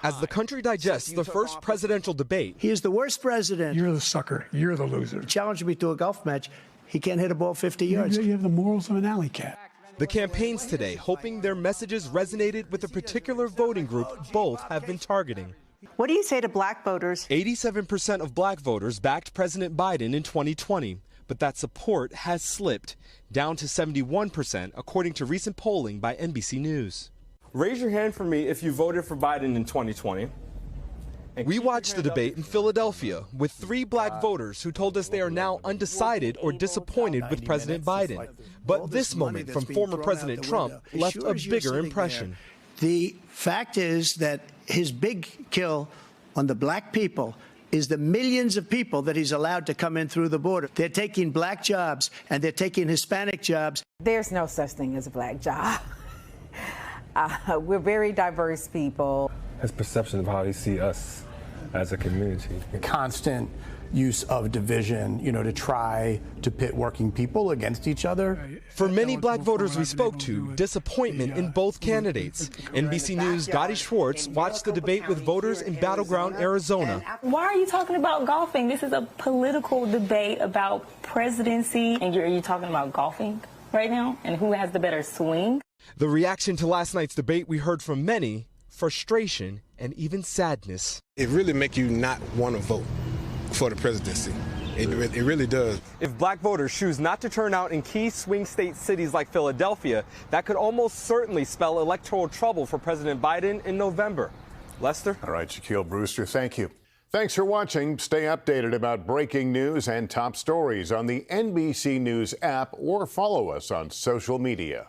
As the country digests the first presidential debate, he is the worst president. You're the sucker. You're the loser. Challenge me to a golf match. He can't hit a ball 50 yards. You have the morals of an alley cat. The campaigns today hoping their messages resonated with a particular voting group both have been targeting. What do you say to black voters? 87% of black voters backed President Biden in 2020, but that support has slipped, down to 71% according to recent polling by NBC News. Raise your hand for me if you voted for Biden in 2020. We watched the debate in Philadelphia with 3 black voters who told us they are now undecided or disappointed with President Biden. But this moment from former President Trump left a bigger impression. The fact is that his big kill on the black people is the millions of people that he's allowed to come in through the border. They're taking black jobs and they're taking Hispanic jobs. There's no such thing as a black job. We're very diverse people. His perception of how they see us as a community. The constant use of division, to try to pit working people against each other. For many black voters we spoke to, disappointment in both candidates. NBC News' Gotti Schwartz watched the debate with voters in battleground Arizona. Why are you talking about golfing? This is a political debate about presidency, and are you talking about golfing right now? And who has the better swing? The reaction to last night's debate we heard from many, frustration and even sadness. It really makes you not want to vote for the presidency. It really does. If black voters choose not to turn out in key swing state cities like Philadelphia, that could almost certainly spell electoral trouble for President Biden in November. Lester? All right, Shaquille Brewster, thank you. Thanks for watching. Stay updated about breaking news and top stories on the NBC News app or follow us on social media.